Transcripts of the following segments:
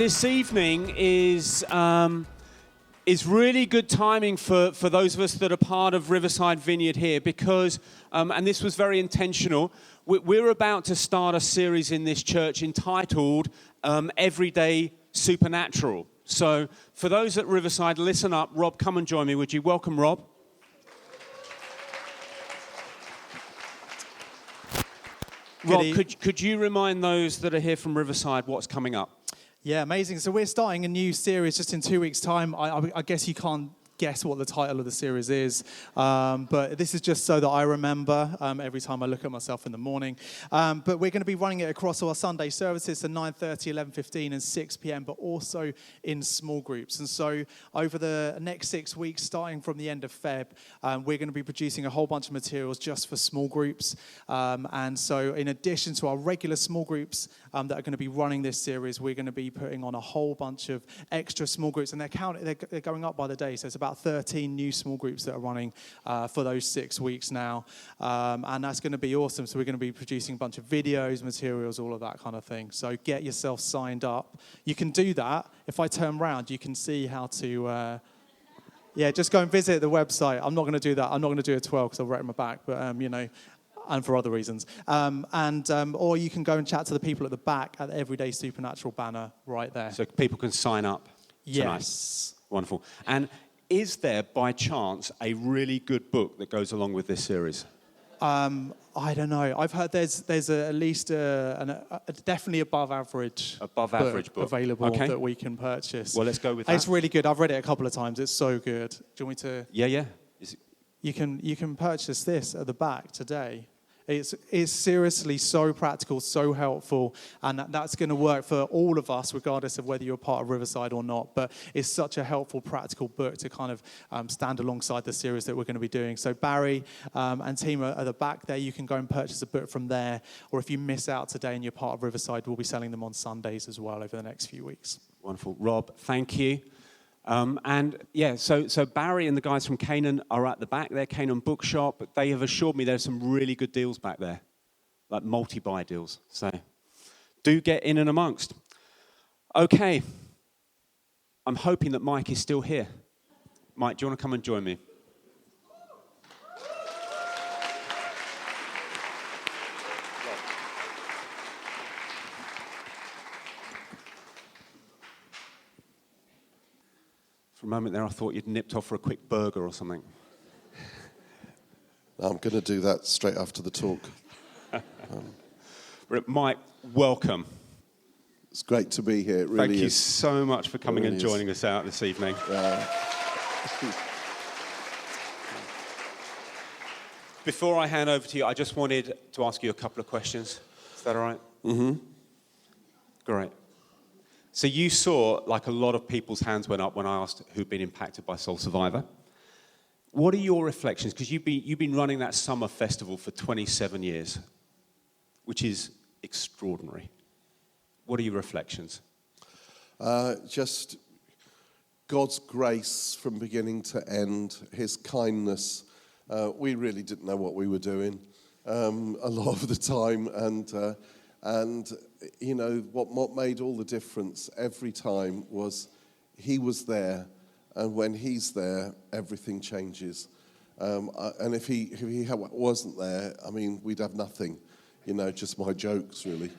this evening is really good timing for those of us that are part of Riverside Vineyard here because, and this was very intentional, we're about to start a series in this church entitled Everyday Supernatural. So for those at Riverside, listen up. Rob, come and join me, would you? Welcome, Rob. Rob, could you remind those that are here from Riverside what's coming up? Yeah, amazing. So we're starting a new series just in 2 weeks' time. I guess you can't guess what the title of the series is, but this is just so that I remember every time I look at myself in the morning. But we're going to be running it across our Sunday services, so 9:30, 11:15 and 6 p.m, but also in small groups. And so over the next 6 weeks, starting from the end of Feb, we're going to be producing a whole bunch of materials just for small groups. And so in addition to our regular small groups that are going to be running this series, we're going to be putting on a whole bunch of extra small groups, and they're going up by the day, so it's about 13 new small groups that are running for those 6 weeks now, and that's going to be awesome. So we're going to be producing a bunch of videos, materials, all of that kind of thing. So get yourself signed up. You can do that. If I turn around, you can see how to just go and visit the website. I'm not going to do that. I'm not going to do a 12 because I've written my back, but and for other reasons. Or you can go and chat to the people at the back at the Everyday Supernatural banner right there. So people can sign up tonight. Yes. Wonderful. And is there, by chance, a really good book that goes along with this series? I don't know. I've heard there's at least definitely above average book available that we can purchase. Well, let's go with that. It's really good. I've read it a couple of times. It's so good. Do you want me to? Yeah. You can purchase this at the back today. It's seriously so practical, so helpful, and that's going to work for all of us, regardless of whether you're part of Riverside or not. But it's such a helpful, practical book to kind of stand alongside the series that we're going to be doing. So Barry and team are at the back there. You can go and purchase a book from there, or if you miss out today and you're part of Riverside, we'll be selling them on Sundays as well over the next few weeks. Wonderful. Rob, thank you. So Barry and the guys from Canaan are at the back there, Canaan Bookshop. They have assured me there's some really good deals back there, like multi-buy deals. So do get in and amongst. Okay. I'm hoping that Mike is still here. Mike, do you want to come and join me? For a moment there, I thought you'd nipped off for a quick burger or something. I'm going to do that straight after the talk. Mike, welcome. It's great to be here. It really Thank you is. so much for coming really and joining us out this evening. Before I hand over to you, I just wanted to ask you a couple of questions. Is that all right? Mm-hmm. Great. So you saw, like a lot of people's hands went up when I asked who'd been impacted by Soul Survivor. What are your reflections? Because you've been running that summer festival for 27 years, which is extraordinary. What are your reflections? Just God's grace from beginning to end, his kindness. We really didn't know what we were doing a lot of the time, and what made all the difference every time was he was there, and when he's there, everything changes. And if he wasn't there, I mean, we'd have nothing, just my jokes really,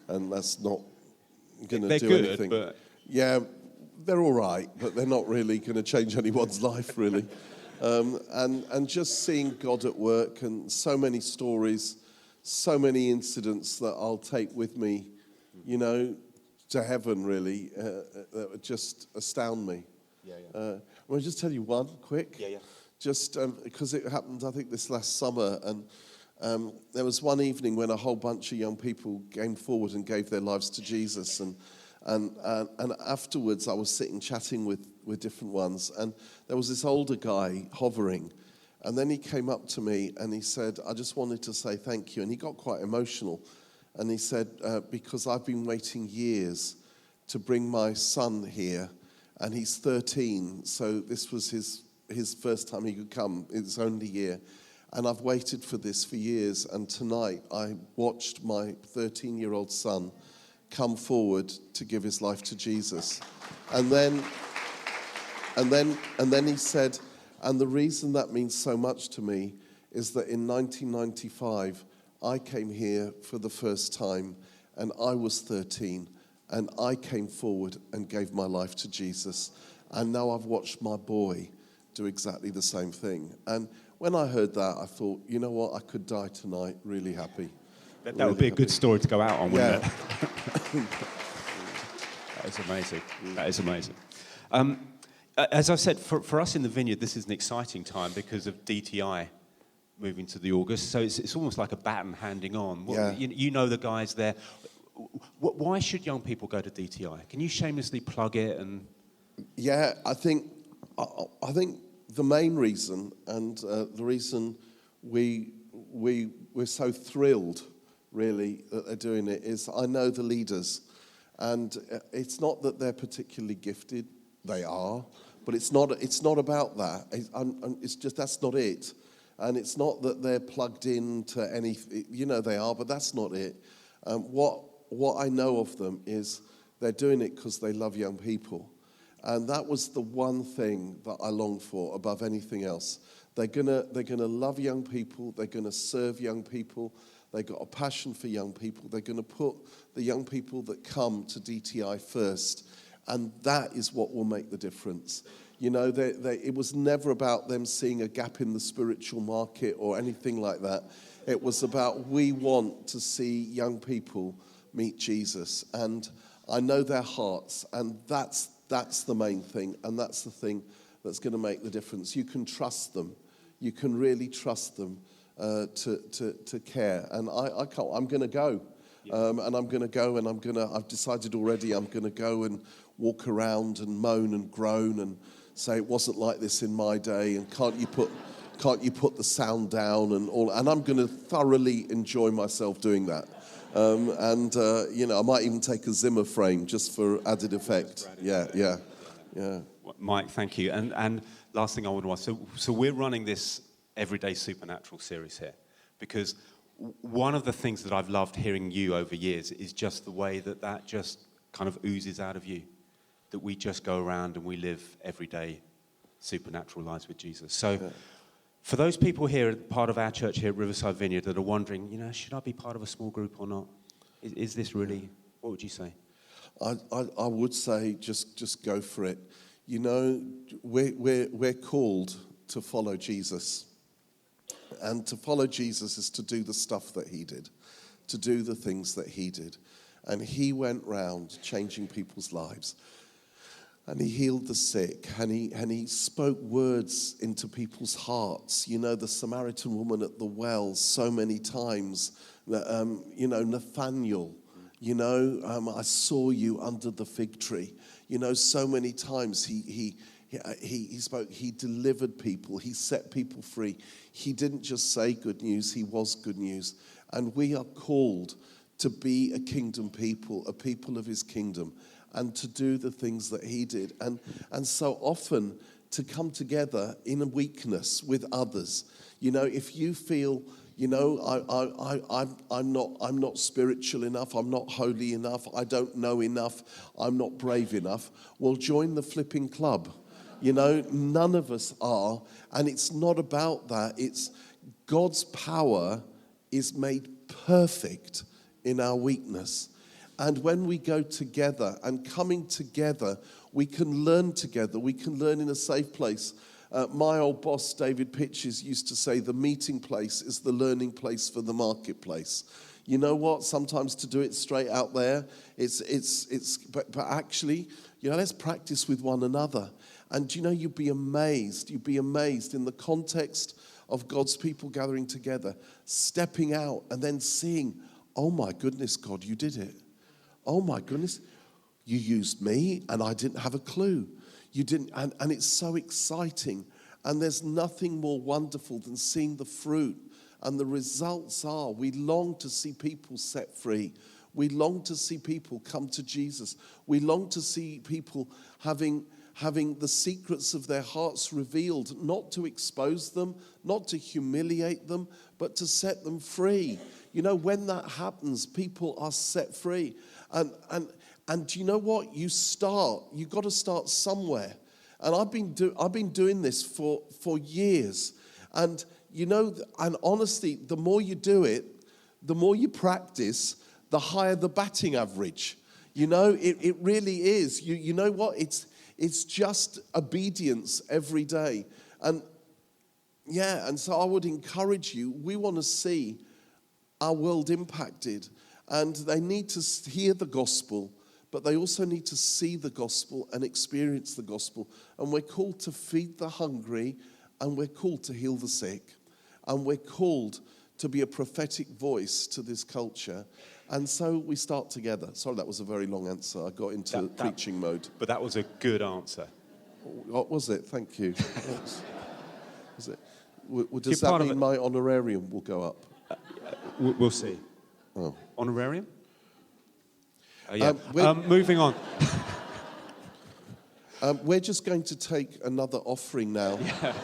and that's not going to do anything. But yeah, they're all right, but they're not really going to change anyone's life really. And just seeing God at work, and so many stories, so many incidents that I'll take with me, to heaven, really, that would just astound me. I'll just tell you one quick. Just because it happened, I think, this last summer, and there was one evening when a whole bunch of young people came forward and gave their lives to Jesus, and afterwards I was sitting chatting with different ones, and there was this older guy hovering. And then he came up to me and he said, I just wanted to say thank you. And he got quite emotional. And he said, because I've been waiting years to bring my son here. And he's 13, so this was his first time he could come. It's only year. And I've waited for this for years. And tonight I watched my 13-year-old son come forward to give his life to Jesus. And then he said, and the reason that means so much to me is that in 1995, I came here for the first time, and I was 13, and I came forward and gave my life to Jesus. And now I've watched my boy do exactly the same thing. And when I heard that, I thought, you know what, I could die tonight really happy. That would be a good story to go out on, wouldn't Yeah. it? That is amazing. That is amazing. As I said, for us in the Vineyard, this is an exciting time because of DTI moving to the August. So it's almost like a baton handing on. Yeah. You know the guys there. Why should young people go to DTI? Can you shamelessly plug it? And Yeah, I think the main reason, and the reason we're so thrilled, really, that they're doing it, is I know the leaders, and it's not that they're particularly gifted. They are, but it's not about that. It's just that's not it, and it's not that they're plugged into any. They are, but that's not it. What I know of them is they're doing it because they love young people. And that was the one thing that I longed for above anything else. They're gonna love young people. They're gonna serve young people. They've got a passion for young people. They're gonna put the young people that come to DTI first, and that is what will make the difference. It was never about them seeing a gap in the spiritual market or anything like that. It was about, we want to see young people meet Jesus, and I know their hearts, and that's the main thing, and that's the thing that's going to make the difference. You can trust them. You can really trust them to care. And I can't. I'm going to go, and I'm going to go, and I've decided already. I'm going to go and walk around and moan and groan and say it wasn't like this in my day, and can't you put the sound down and all. And I'm going to thoroughly enjoy myself doing that. I might even take a Zimmer frame just for added effect. Yeah. Mike, thank you. And last thing I want to ask, so we're running this Everyday Supernatural series here because one of the things that I've loved hearing you over years is just the way that just kind of oozes out of you, that we just go around and we live everyday supernatural lives with Jesus. So for those people here, part of our church here at Riverside Vineyard, that are wondering, should I be part of a small group or not? Is this really, what would you say? I would say just go for it. We're called to follow Jesus. And to follow Jesus is to do the stuff that he did, to do the things that he did. And he went round changing people's lives. And he healed the sick, and he spoke words into people's hearts. The Samaritan woman at the well, so many times. Nathaniel, I saw you under the fig tree. So many times he spoke. He delivered people. He set people free. He didn't just say good news. He was good news. And we are called to be a kingdom people, a people of his kingdom, and to do the things that he did. And so often to come together in a weakness with others. If you feel, I'm not spiritual enough, I'm not holy enough, I don't know enough, I'm not brave enough, well, join the flipping club. None of us are, and it's not about that. It's God's power is made perfect in our weakness. And when we go together and coming together, we can learn together. We can learn in a safe place. My old boss, David Pitches, used to say the meeting place is the learning place for the marketplace. You know what? Sometimes to do it straight out there, but actually, let's practice with one another. And you'd be amazed in the context of God's people gathering together, stepping out and then seeing, oh my goodness, God, you did it. Oh my goodness, you used me and I didn't have a clue. You didn't, and it's so exciting. And there's nothing more wonderful than seeing the fruit. And the results are, we long to see people set free. We long to see people come to Jesus. We long to see people having the secrets of their hearts revealed, not to expose them, not to humiliate them, but to set them free. When that happens, people are set free. And do you know what? You've got to start somewhere. And I've been doing this for years. And and honestly, the more you do it, the more you practice, the higher the batting average. It really is. You know what? It's just obedience every day. And so I would encourage you, we want to see our world impacted. And they need to hear the gospel, but they also need to see the gospel and experience the gospel. And we're called to feed the hungry, and we're called to heal the sick. And we're called to be a prophetic voice to this culture. And so we start together. Sorry, that was a very long answer. I got into preaching mode. But that was a good answer. What was it? Thank you. Was it? Does that mean my honorarium will go up? We'll see. Oh. Honorarium? Moving on. We're just going to take another offering now. Yeah.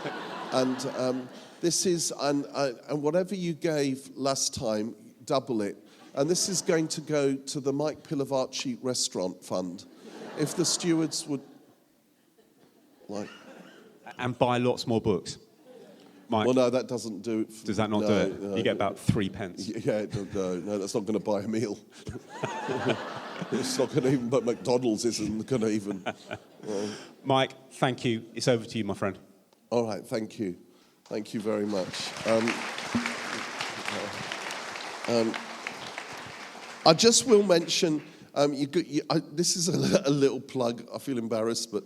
And this is, and whatever you gave last time, double it. And this is going to go to the Mike Pilavachi Restaurant Fund. If the stewards would like. And buy lots more books. Mike, well, no, that doesn't do it. Does that not do it? No, you get about 3 pence. Yeah, no, that's not going to buy a meal. It's not going to even, but McDonald's isn't going to even. Mike, thank you. It's over to you, my friend. All right, thank you. Thank you very much. I just will mention, this is a little plug. I feel embarrassed, but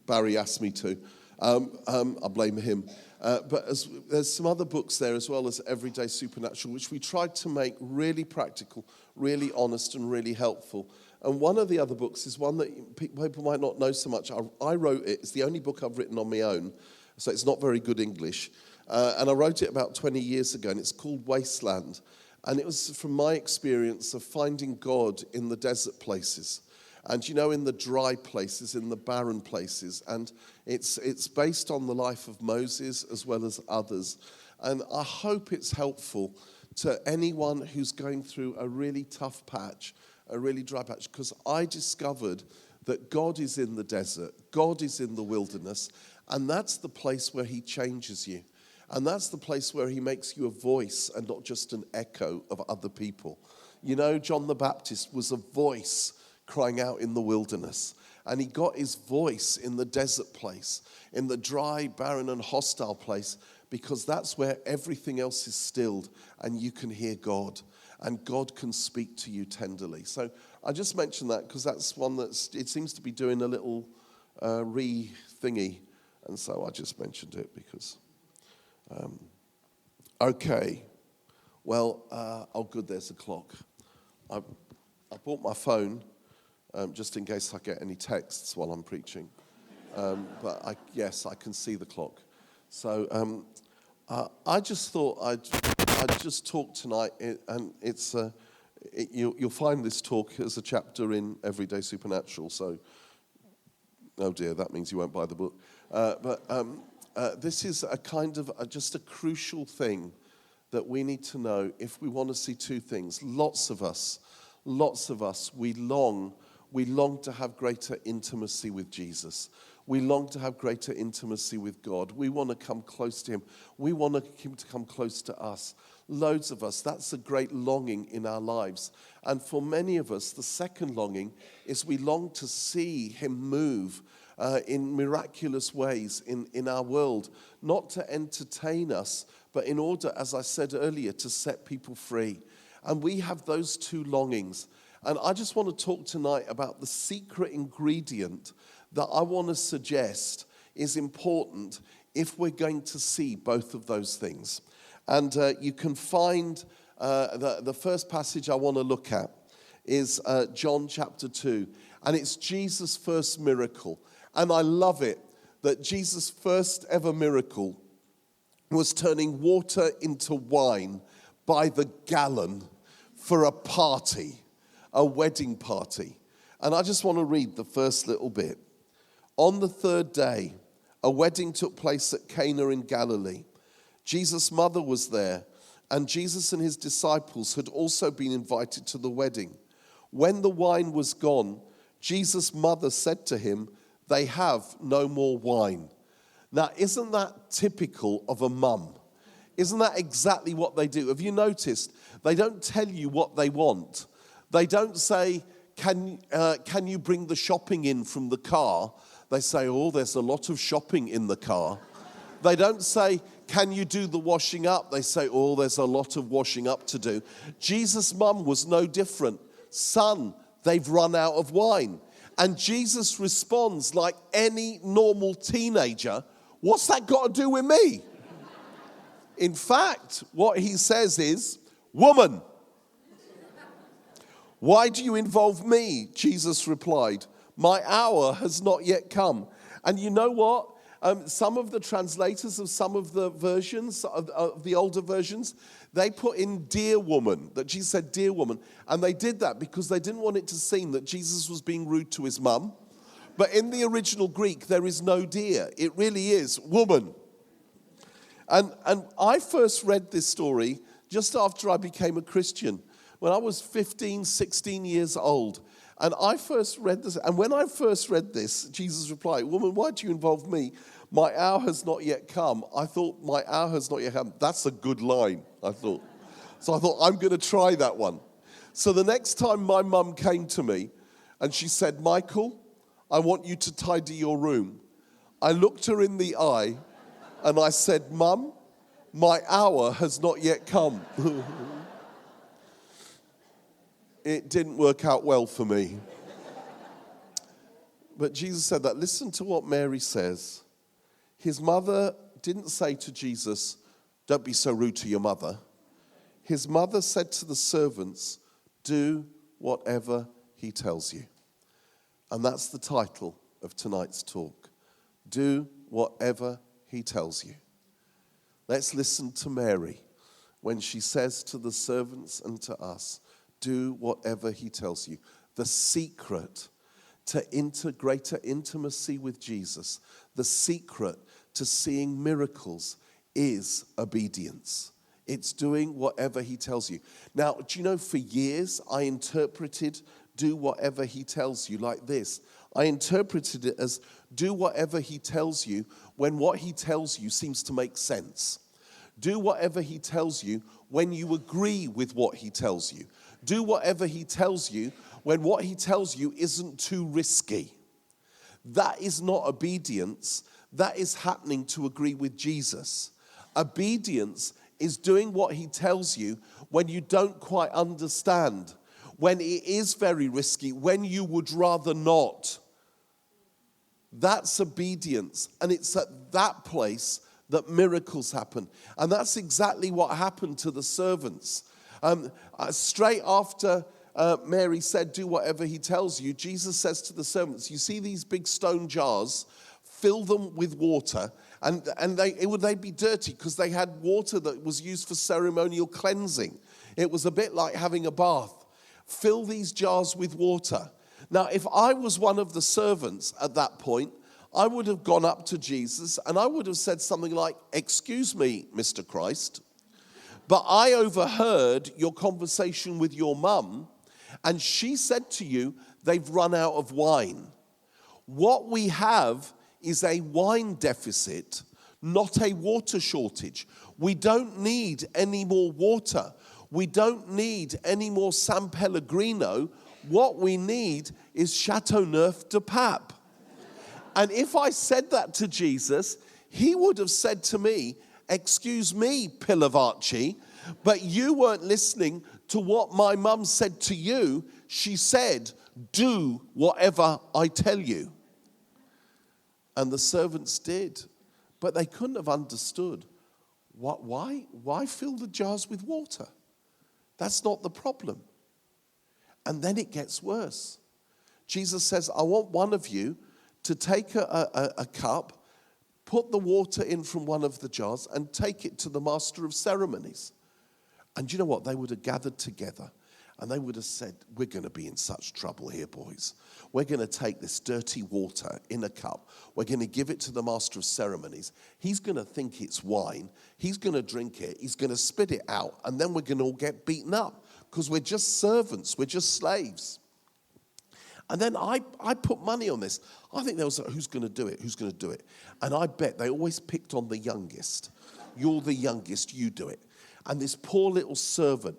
Barry asked me to. I blame him. But there's some other books there as well as Everyday Supernatural, which we tried to make really practical, really honest, and really helpful. And one of the other books is one that people might not know so much. I wrote it. It's the only book I've written on my own, so it's not very good English. And I wrote it about 20 years ago, and it's called Wasteland. And it was from my experience of finding God in the desert places. And in the dry places, in the barren places. And it's based on the life of Moses as well as others. And I hope it's helpful to anyone who's going through a really tough patch, a really dry patch, because I discovered that God is in the desert, God is in the wilderness, and that's the place where he changes you. And that's the place where he makes you a voice and not just an echo of other people. John the Baptist was a voice crying out in the wilderness. And he got his voice in the desert place, in the dry, barren, and hostile place, because that's where everything else is stilled and you can hear God. And God can speak to you tenderly. So I just mentioned that because that's one it seems to be doing a little re-thingy. And so I just mentioned it because... okay. Well, oh good, there's a clock. I bought my phone just in case I get any texts while I'm preaching. But I can see the clock. So I just thought I'd just talk tonight, and it's you'll find this talk as a chapter in Everyday Supernatural. So, oh dear, that means you won't buy the book. But this is a kind of just a crucial thing that we need to know if we want to see two things. Lots of us, we long to have greater intimacy with Jesus. We long to have greater intimacy with God. We want to come close to him. We want him to come close to us. Loads of us, that's a great longing in our lives. And for many of us, the second longing is we long to see him move in miraculous ways in our world, not to entertain us, but in order, as I said earlier, to set people free. And we have those two longings. And I just want to talk tonight about the secret ingredient that I want to suggest is important if we're going to see both of those things. And you can find the first passage I want to look at is John chapter 2. And it's Jesus' first miracle. And I love it that Jesus' first ever miracle was turning water into wine by the gallon for a party, a wedding party. And I just want to read the first little bit. On the third day, a wedding took place at Cana in Galilee. Jesus' mother was there, and Jesus and his disciples had also been invited to the wedding. When the wine was gone, Jesus' mother said to him, "They have no more wine." Now, isn't that typical of a mum? Isn't that exactly what they do? Have you noticed? They don't tell you what they want. They don't say, can you bring the shopping in from the car? They say, "Oh, there's a lot of shopping in the car." They don't say, "Can you do the washing up?" They say, "Oh, there's a lot of washing up to do." Jesus' mum was no different. "Son, they've run out of wine." And Jesus responds like any normal teenager, "What's that got to do with me?" In fact, what he says is, "Woman, why do you involve me?" Jesus replied, "My hour has not yet come." And you know what? Some of the translators of some of the versions, of the older versions, they put in "dear woman," that Jesus said, "dear woman." And they did that because they didn't want it to seem that Jesus was being rude to his mum. But in the original Greek, there is no "dear." It really is "woman." And I first read this story just after I became a Christian, when I was 15, 16 years old. And I first read this, and when I first read this, Jesus replied, "Woman, why do you involve me? My hour has not yet come." I thought, my hour has not yet come. That's a good line, I thought. So I thought, I'm going to try that one. So the next time my mum came to me and she said, "Michael, I want you to tidy your room," I looked her in the eye and I said, "Mum, my hour has not yet come." It didn't work out well for me. But Jesus said that. Listen to what Mary says. His mother didn't say to Jesus, "Don't be so rude to your mother." His mother said to the servants, "Do whatever he tells you." And that's the title of tonight's talk. Do whatever he tells you. Let's listen to Mary when she says to the servants and to us, "Do whatever he tells you." The secret to greater intimacy with Jesus, the secret to seeing miracles is obedience. It's doing whatever he tells you. Now, do you know, for years I interpreted "do whatever he tells you" like this. I interpreted it as do whatever he tells you when what he tells you seems to make sense. Do whatever he tells you when you agree with what he tells you. Do whatever he tells you when what he tells you isn't too risky. That is not obedience. That is happening to agree with Jesus. Obedience is doing what he tells you when you don't quite understand, when it is very risky, when you would rather not. That's obedience. And it's at that place that miracles happen. And that's exactly what happened to the servants. Straight after Mary said, "Do whatever he tells you," Jesus says to the servants, "You see these big stone jars? Fill them with water." And they'd be dirty because they had water that was used for ceremonial cleansing. It was a bit like having a bath. Fill these jars with water. Now, if I was one of the servants at that point, I would have gone up to Jesus and I would have said something like, "Excuse me, Mr. Christ, but I overheard your conversation with your mum, and she said to you, they've run out of wine. What we have is a wine deficit, not a water shortage. We don't need any more water. We don't need any more San Pellegrino. What we need is Chateauneuf de Pape." And if I said that to Jesus, he would have said to me, "Excuse me, Pilavachi, but you weren't listening to what my mum said to you. She said, 'Do whatever I tell you.'" And the servants did, but they couldn't have understood. Why fill the jars with water? That's not the problem. And then it gets worse. Jesus says, "I want one of you to take a cup, put the water in from one of the jars, and take it to the master of ceremonies." And you know what? They would have gathered together and they would have said, "We're going to be in such trouble here, boys. We're going to take this dirty water in a cup. We're going to give it to the master of ceremonies. He's going to think it's wine. He's going to drink it. He's going to spit it out. And then we're going to all get beaten up because we're just servants. We're just slaves." And then I put money on this. I think there was who's going to do it? Who's going to do it? And I bet they always picked on the youngest. You're the youngest, you do it. And this poor little servant,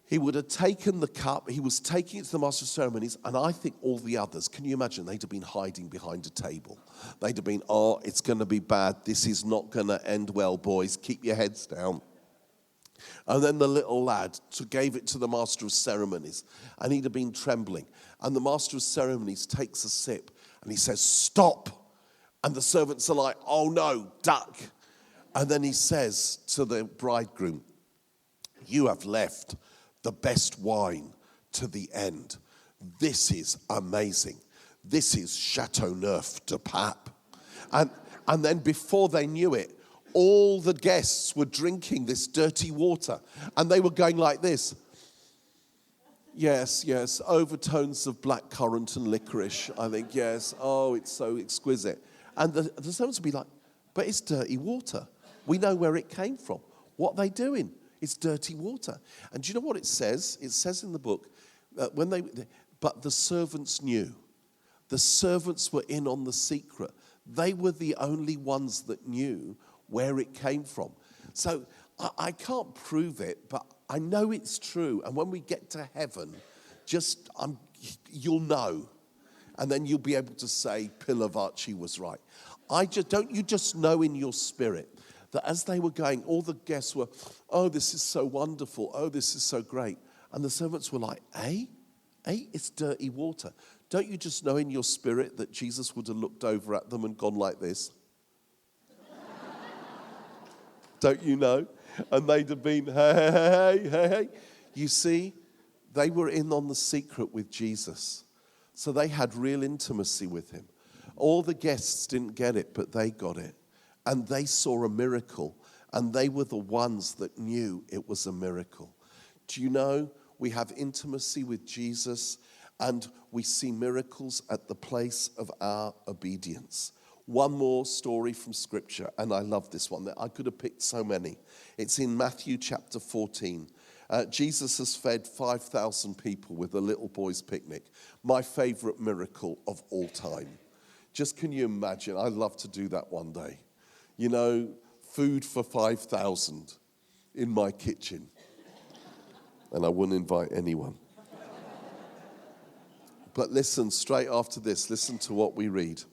he would have taken the cup, he was taking it to the master of ceremonies, and I think all the others, can you imagine, they'd have been hiding behind a table. They'd have been, oh, it's going to be bad. This is not going to end well, boys. Keep your heads down. And then the little lad gave it to the master of ceremonies, and he'd have been trembling. And the master of ceremonies takes a sip, and he says, stop. And the servants are like, oh no, duck. And then he says to the bridegroom, you have left the best wine to the end. This is amazing. This is Chateauneuf de Pape. And then before they knew it, all the guests were drinking this dirty water. And they were going like this. Yes, yes, overtones of blackcurrant and licorice, I think, yes. Oh, it's so exquisite. And the servants would be like, but it's dirty water. We know where it came from. What are they doing? It's dirty water. And do you know what it says? It says in the book, but the servants knew. The servants were in on the secret. They were the only ones that knew where it came from. So I can't prove it, but I know it's true. And when we get to heaven, you'll know. And then you'll be able to say, Pilavachi was right. Don't you just know in your spirit that as they were going, all the guests were, oh, this is so wonderful. Oh, this is so great. And the servants were like, it's dirty water. Don't you just know in your spirit that Jesus would have looked over at them and gone like this? Don't you know? And they'd have been, hey. You see, they were in on the secret with Jesus. So they had real intimacy with him. All the guests didn't get it, but they got it. And they saw a miracle. And they were the ones that knew it was a miracle. Do you know, we have intimacy with Jesus and we see miracles at the place of our obedience. One more story from Scripture, and I love this one. I could have picked so many. It's in Matthew chapter 14. Jesus has fed 5,000 people with a little boy's picnic. My favorite miracle of all time. Just can you imagine? I'd love to do that one day. You know, food for 5,000 in my kitchen. And I wouldn't invite anyone. But listen, straight after this, listen to what we read.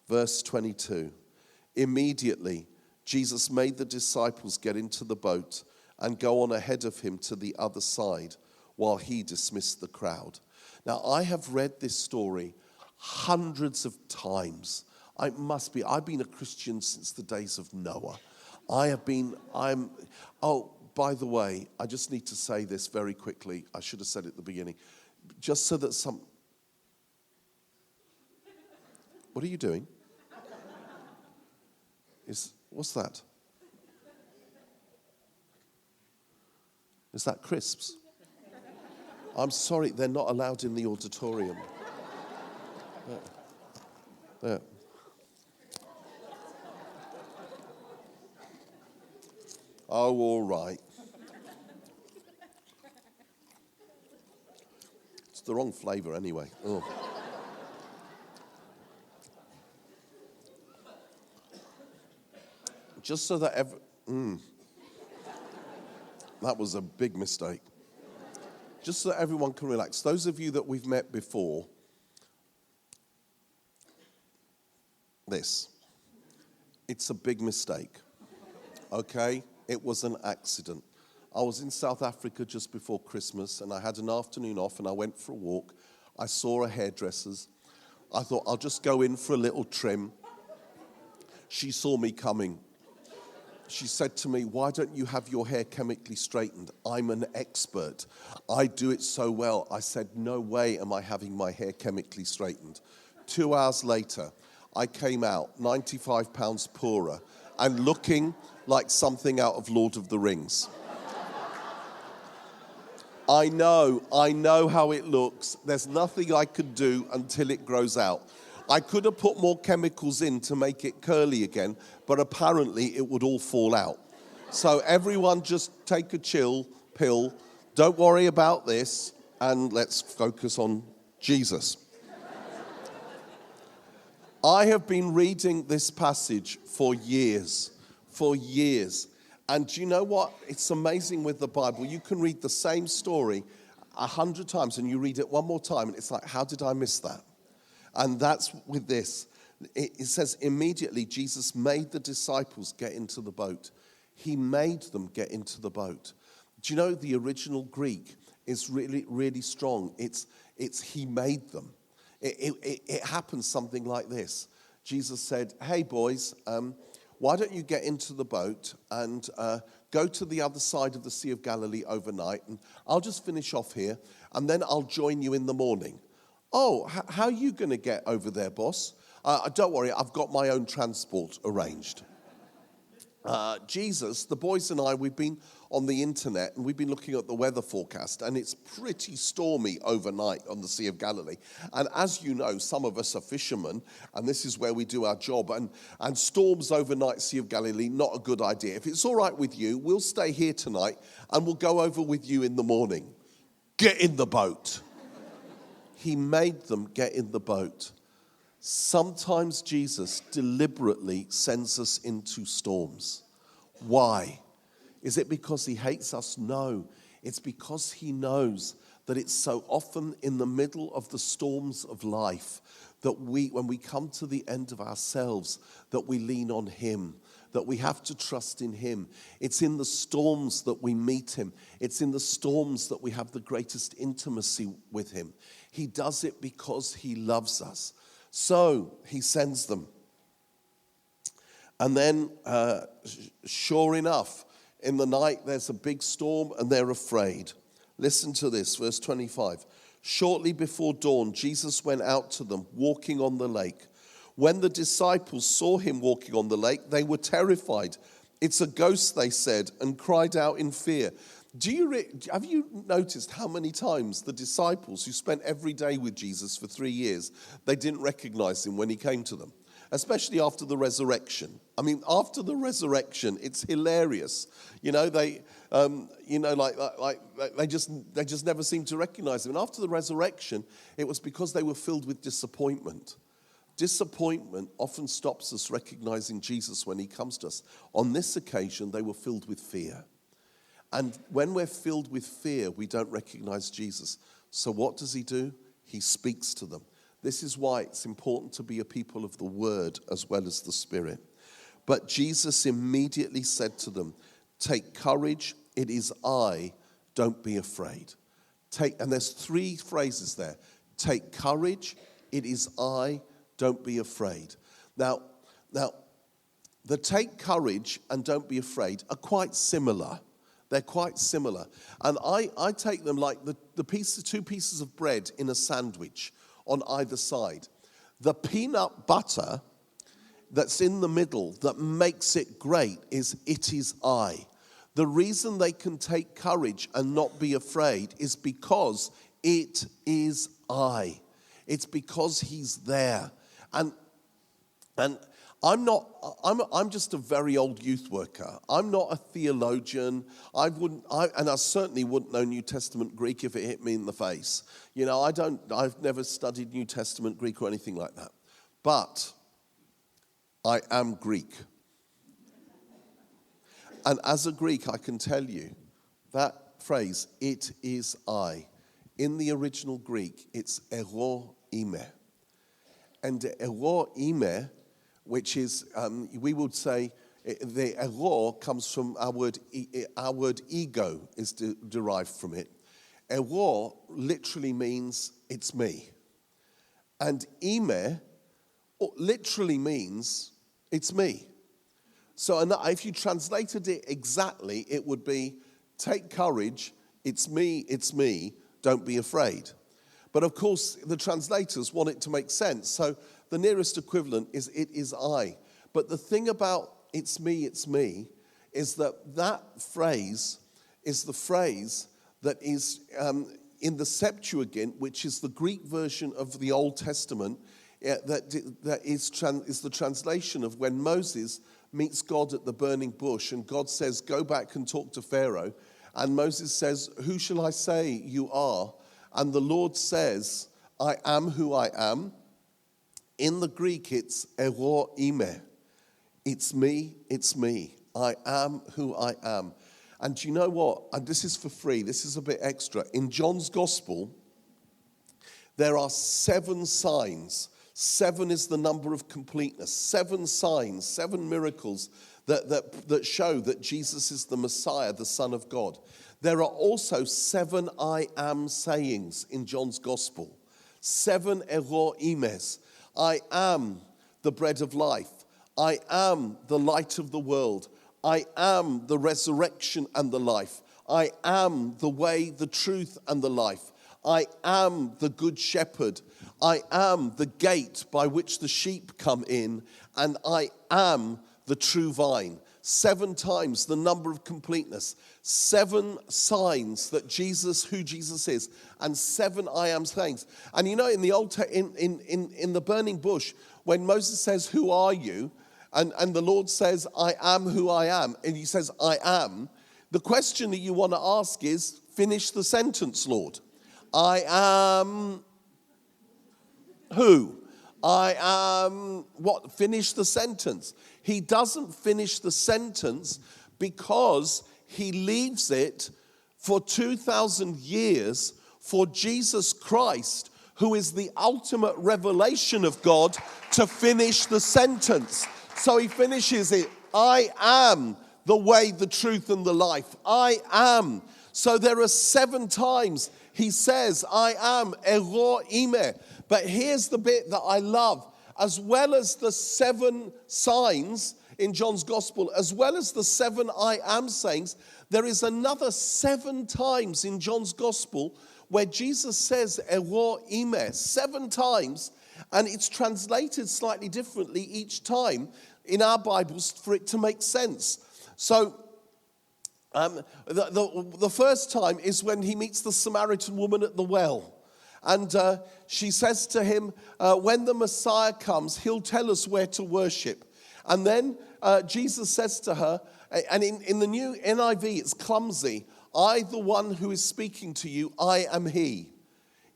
Verse 22. Immediately, Jesus made the disciples get into the boat and go on ahead of him to the other side while he dismissed the crowd. Now, I have read this story hundreds of times. I've been a Christian since the days of Noah. By the way, I just need to say this very quickly. I should have said it at the beginning. Just so that what are you doing? What's that? Is that crisps? I'm sorry, they're not allowed in the auditorium. There. Oh, all right. It's the wrong flavour anyway. Oh. Just so that that was a big mistake. Just so that everyone can relax. Those of you that we've met before, it's a big mistake. Okay? It was an accident. I was in South Africa just before Christmas and I had an afternoon off and I went for a walk. I saw a hairdresser's. I thought I'll just go in for a little trim. She saw me coming. She said to me, why don't you have your hair chemically straightened? I'm an expert. I do it so well. I said, no way am I having my hair chemically straightened. 2 hours later, I came out 95 pounds poorer and looking like something out of Lord of the Rings. I know how it looks. There's nothing I could do until it grows out. I could have put more chemicals in to make it curly again, but apparently it would all fall out. So everyone just take a chill pill. Don't worry about this, and let's focus on Jesus. I have been reading this passage for years. And do you know what? It's amazing with the Bible. You can read the same story 100 times and you read it one more time and it's like, how did I miss that? And that's with this. It says, immediately Jesus made the disciples get into the boat. He made them get into the boat. Do you know the original Greek is really, really strong? It's he made them. It happens something like this. Jesus said, hey boys, why don't you get into the boat and go to the other side of the Sea of Galilee overnight, and I'll just finish off here, and then I'll join you in the morning. Oh, how are you going to get over there, boss? Don't worry, I've got my own transport arranged. Jesus, the boys and I, we've been on the internet and we've been looking at the weather forecast, and it's pretty stormy overnight on the Sea of Galilee. And as you know, some of us are fishermen, and this is where we do our job. And storms overnight, Sea of Galilee, not a good idea. If it's all right with you, we'll stay here tonight and we'll go over with you in the morning. Get in the boat. He made them get in the boat. Sometimes Jesus deliberately sends us into storms. Why? Is it because he hates us? No. It's because he knows that it's so often in the middle of the storms of life that when we come to the end of ourselves, that we lean on him, that we have to trust in him. It's in the storms that we meet him. It's in the storms that we have the greatest intimacy with him. He does it because he loves us. So he sends them. And then, sure enough, in the night there's a big storm and they're afraid. Listen to this, verse 25. Shortly before dawn, Jesus went out to them, walking on the lake. When the disciples saw him walking on the lake, they were terrified. It's a ghost, they said, and cried out in fear. Have you noticed how many times the disciples who spent every day with Jesus for 3 years, they didn't recognize him when he came to them? Especially after the resurrection. I mean, after the resurrection, it's hilarious. You know, they just never seem to recognize him. And after the resurrection, it was because they were filled with disappointment. Disappointment often stops us recognizing Jesus when he comes to us. On this occasion, they were filled with fear. And when we're filled with fear, we don't recognize Jesus. So what does he do? He speaks to them. This is why it's important to be a people of the word as well as the spirit. But Jesus immediately said to them, take courage, it is I, don't be afraid. And there's 3 phrases there. Take courage, it is I, don't be afraid. Now, the take courage and don't be afraid are quite similar. They're quite similar. And I take them like the 2 pieces of bread in a sandwich on either side. The peanut butter that's in the middle that makes it great is it is I. The reason they can take courage and not be afraid is because it is I. It's because he's there. And I'm just a very old youth worker. I'm not a theologian. I certainly wouldn't know New Testament Greek if it hit me in the face. You know, I've never studied New Testament Greek or anything like that. But I am Greek. And as a Greek, I can tell you that phrase, it is I. In the original Greek, it's εγώ είμαι. And εγώ είμαι, which is, we would say, the ego comes from our word ego is derived from it. Ego literally means it's me. And ime literally means it's me. So if you translated it exactly, it would be, take courage, it's me, don't be afraid. But of course, the translators want it to make sense. So the nearest equivalent is it is I. But the thing about it's me, is that phrase is the phrase that is in the Septuagint, which is the Greek version of the Old Testament, that is the translation of when Moses meets God at the burning bush and God says, go back and talk to Pharaoh. And Moses says, who shall I say you are? And the Lord says, I am who I am. In the Greek, it's ego ime. It's me, it's me. I am who I am. And do you know what? And this is for free. This is a bit extra. In John's Gospel, there are 7 signs. 7 is the number of completeness. 7 signs, 7 miracles that show that Jesus is the Messiah, the Son of God. There are also 7 I am sayings in John's Gospel. 7 ego imes. I am the bread of life. I am the light of the world. I am the resurrection and the life. I am the way, the truth, and the life. I am the good shepherd. I am the gate by which the sheep come in, and I am the true vine. 7 times the number of completeness. 7 signs that who Jesus is, and 7 I am sayings. And you know, in the in the burning bush, when Moses says, "Who are you?" and the Lord says, "I am who I am," and he says, "I am," the question that you want to ask is, finish the sentence, Lord. I am who? I am what? Finish the sentence. He doesn't finish the sentence because he leaves it for 2,000 years for Jesus Christ, who is the ultimate revelation of God, to finish the sentence. So he finishes it, I am the way, the truth, and the life. I am. So there are 7 times he says, I am, ego ime. But here's the bit that I love. As well as the 7 signs in John's Gospel, as well as the 7 I am sayings, there is another 7 times in John's Gospel where Jesus says, ego ime, 7 times. And it's translated slightly differently each time in our Bibles for it to make sense. So the first time is when he meets the Samaritan woman at the well. And she says to him, when the Messiah comes, he'll tell us where to worship. And then Jesus says to her, and in the new NIV, it's clumsy, I, the one who is speaking to you, I am he.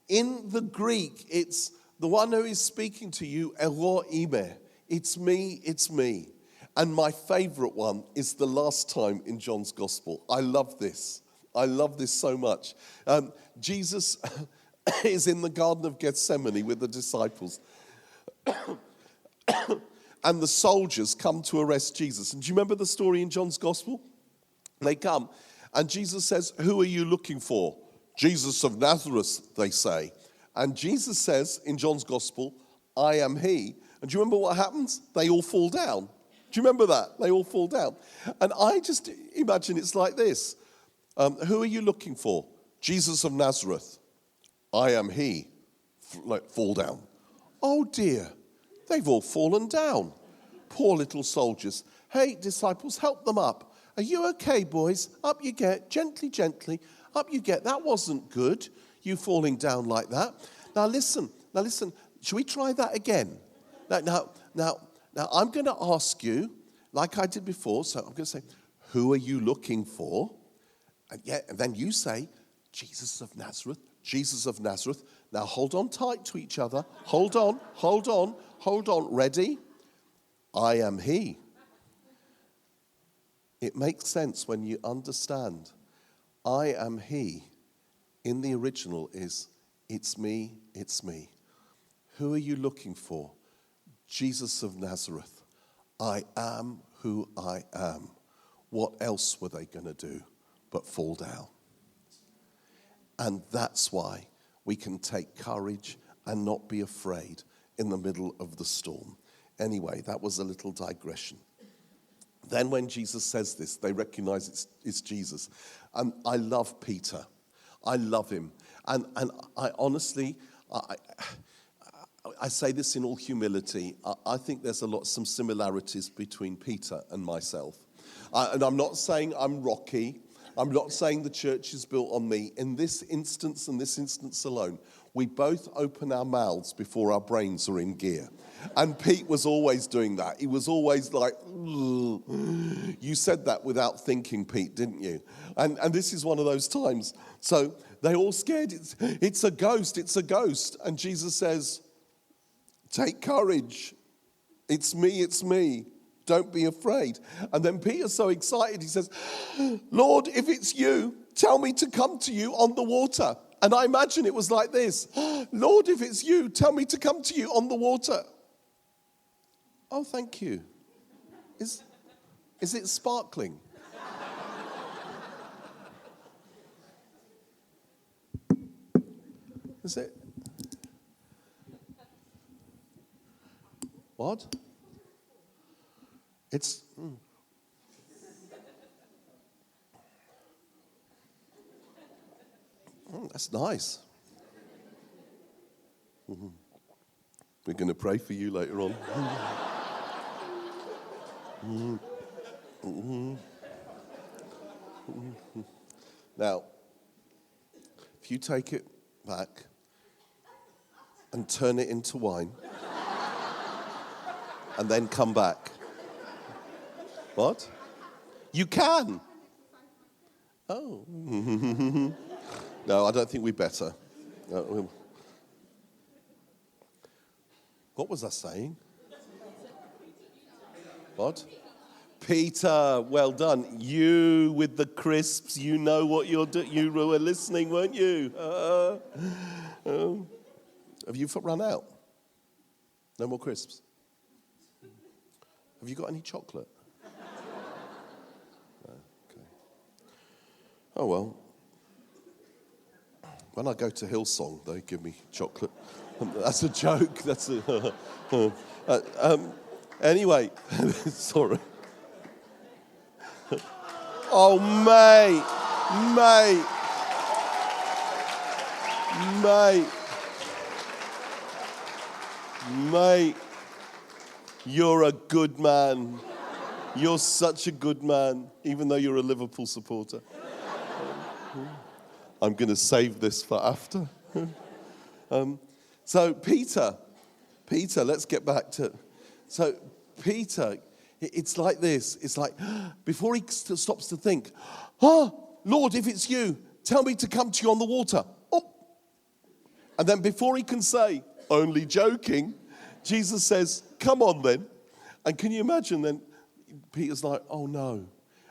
In the Greek, it's the one who is speaking to you, ego ime. It's me, it's me. And my favorite one is the last time in John's Gospel. I love this. I love this so much. Jesus is in the Garden of Gethsemane with the disciples. And the soldiers come to arrest Jesus. And do you remember the story in John's Gospel? They come, and Jesus says, who are you looking for? Jesus of Nazareth, they say. And Jesus says in John's Gospel, I am he. And do you remember what happens? They all fall down. Do you remember that? They all fall down. And I just imagine it's like this. Who are you looking for? Jesus of Nazareth. I am he. Fall down. Oh dear. They've all fallen down. Poor little soldiers. Hey, disciples, help them up. Are you okay, boys? Up you get. Gently, gently. Up you get. That wasn't good, you falling down like that. Now listen. Should we try that again? Now, I'm going to ask you, like I did before, so I'm going to say, who are you looking for? And then you say, Jesus of Nazareth, Jesus of Nazareth. Now hold on tight to each other. Hold on. Ready? I am he. It makes sense when you understand. I am he. In the original is, it's me, it's me. Who are you looking for? Jesus of Nazareth. I am who I am. What else were they going to do but fall down? And that's why we can take courage and not be afraid in the middle of the storm. Anyway, that was a little digression. Then when Jesus says this, they recognize it's Jesus. And I love Peter. I love him. And I honestly, I say this in all humility, I think there's some similarities between Peter and myself. And I'm not saying I'm Rocky. I'm not saying the church is built on me. In this instance and this instance alone, we both open our mouths before our brains are in gear. And Pete was always doing that. He was always like, ugh. You said that without thinking, Pete, didn't you? And this is one of those times. So they all scared. It's a ghost. And Jesus says, Take courage. It's me, it's me. Don't be afraid. And then Peter's so excited, he says, Lord, if it's you, tell me to come to you on the water. And I imagine it was like this. Lord, if it's you, tell me to come to you on the water. Oh, thank you. Is it sparkling? Is it? What? It's... that's nice. We're going to pray for you later on. Now, if you take it back and turn it into wine and then come back. What? You can. Oh. No, I don't think we better. What was I saying? What? Peter, well done. You with the crisps, you know what you're doing. You were listening, weren't you? Have you run out? No more crisps? Have you got any chocolate? No, okay. Oh, well. When I go to Hillsong, they give me chocolate. That's a joke. That's a... anyway, sorry. Oh, mate. You're a good man. You're such a good man, even though you're a Liverpool supporter. I'm going to save this for after. So Peter, let's get back to... So Peter, it's like this. It's like, before he stops to think, Lord, if it's you, tell me to come to you on the water. Oh. And then before he can say, only joking, Jesus says, come on then. And can you imagine then, Peter's like, oh no.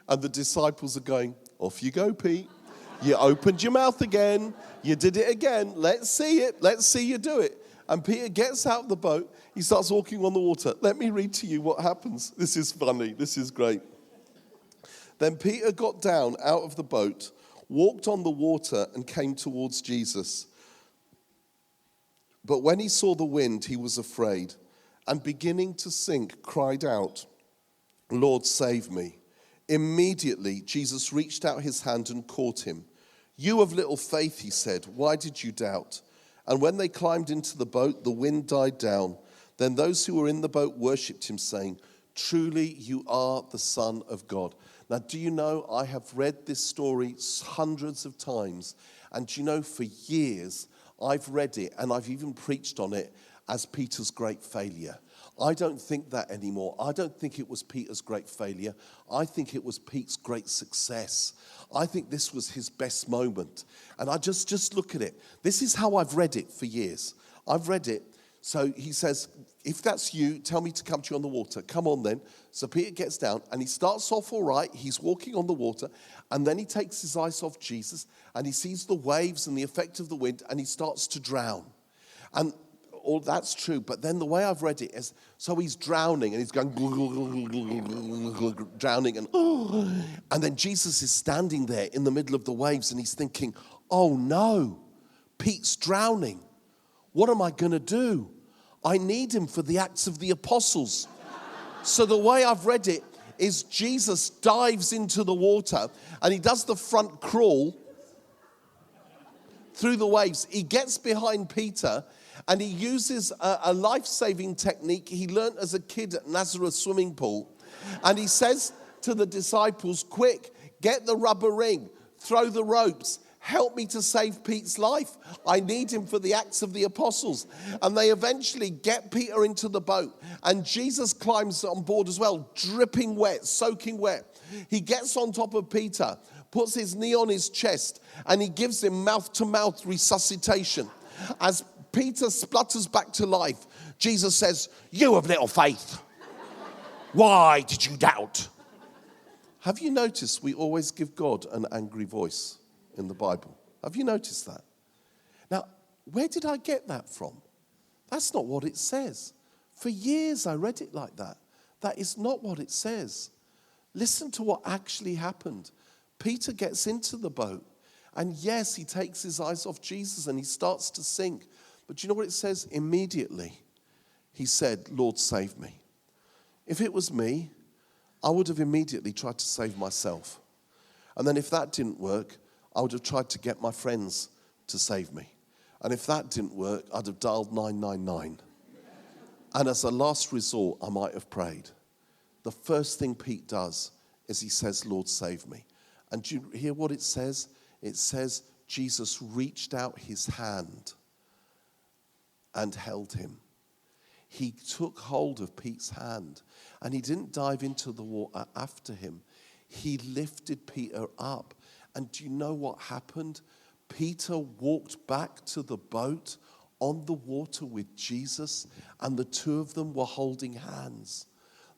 And the disciples are going, off you go, Pete. You opened your mouth again. You did it again. Let's see it. Let's see you do it. And Peter gets out of the boat. He starts walking on the water. Let me read to you what happens. This is funny. This is great. Then Peter got down out of the boat, walked on the water, and came towards Jesus. But when he saw the wind, he was afraid, and beginning to sink, cried out, Lord, save me. Immediately, Jesus reached out his hand and caught him. You of little faith, he said, why did you doubt? And when they climbed into the boat, the wind died down. Then those who were in the boat worshipped him, saying, truly you are the Son of God. Now, do you know, I have read this story hundreds of times. And do you know, for years, I've read it and I've even preached on it as Peter's great failure. I don't think that anymore. I don't think it was Peter's great failure. I think it was Pete's great success. I think this was his best moment. And I just look at it. This is how I've read it for years. I've read it. So he says, if that's you, tell me to come to you on the water. Come on then. So Peter gets down and he starts off all right. He's walking on the water. And then he takes his eyes off Jesus and he sees the waves and the effect of the wind and he starts to drown. And all that's true, but then the way I've read it is, so he's drowning and he's going drowning and then Jesus is standing there in the middle of the waves and he's thinking, oh no, Pete's drowning. What am I going to do? I need him for the Acts of the Apostles. So the way I've read it is Jesus dives into the water and he does the front crawl through the waves. He gets behind Peter and he uses a life-saving technique he learned as a kid at Nazareth swimming pool. And he says to the disciples, quick, get the rubber ring, throw the ropes, help me to save Pete's life. I need him for the Acts of the Apostles. And they eventually get Peter into the boat. And Jesus climbs on board as well, dripping wet, soaking wet. He gets on top of Peter, puts his knee on his chest, and he gives him mouth-to-mouth resuscitation. As Peter splutters back to life, Jesus says, "You of little faith, why did you doubt?" Have you noticed we always give God an angry voice in the Bible? Have you noticed that? Now, where did I get that from? That's not what it says. For years I read it like that. That is not what it says. Listen to what actually happened. Peter gets into the boat, and yes, he takes his eyes off Jesus and he starts to sink. But do you know what it says? Immediately, he said, "Lord, save me." If it was me, I would have immediately tried to save myself. And then if that didn't work, I would have tried to get my friends to save me. And if that didn't work, I'd have dialed 999. And as a last resort, I might have prayed. The first thing Pete does is he says, "Lord, save me." And do you hear what it says? It says Jesus reached out his hand and held him. He took hold of Pete's hand, and he didn't dive into the water after him. He lifted Peter up. And do you know what happened? Peter walked back to the boat on the water with Jesus, and the two of them were holding hands.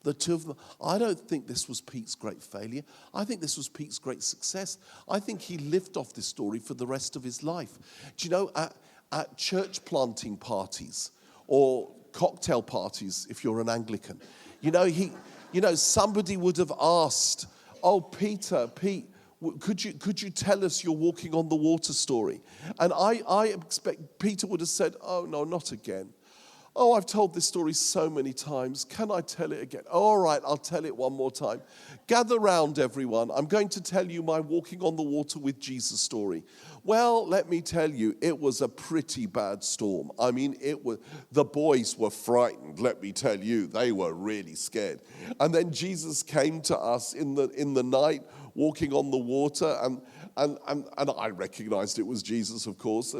The two of them. I don't think this was Pete's great failure. I think this was Pete's great success. I think he lived off this story for the rest of his life. Do you know, at church planting parties or cocktail parties, if you're an Anglican, somebody would have asked, "Oh, Pete, could you tell us your walking on the water story?" And I expect Peter would have said, "Oh, no, not again. Oh, I've told this story so many times. Can I tell it again? All right, I'll tell it one more time. Gather round, everyone. I'm going to tell you my walking on the water with Jesus story." Well, let me tell you, it was a pretty bad storm. I mean, the boys were frightened, let me tell you. They were really scared. And then Jesus came to us in the night, walking on the water, and I recognized it was Jesus, of course.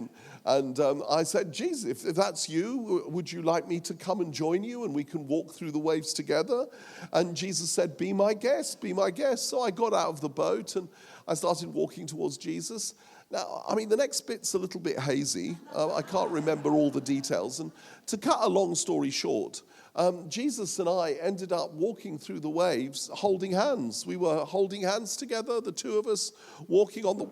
And I said, "Jesus, if that's you, would you like me to come and join you and we can walk through the waves together?" And Jesus said, "Be my guest, be my guest." So I got out of the boat and I started walking towards Jesus. Now, I mean, the next bit's a little bit hazy. I can't remember all the details. And to cut a long story short, Jesus and I ended up walking through the waves, holding hands. We were holding hands together, the two of us, walking on the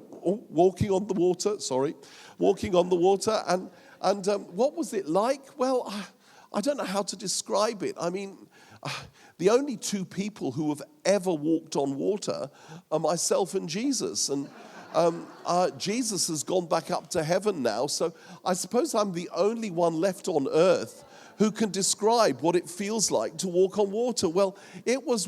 water. And what was it like? Well, I don't know how to describe it. I mean, the only two people who have ever walked on water are myself and Jesus. And Jesus has gone back up to heaven now, so I suppose I'm the only one left on earth who can describe what it feels like to walk on water. Well, it was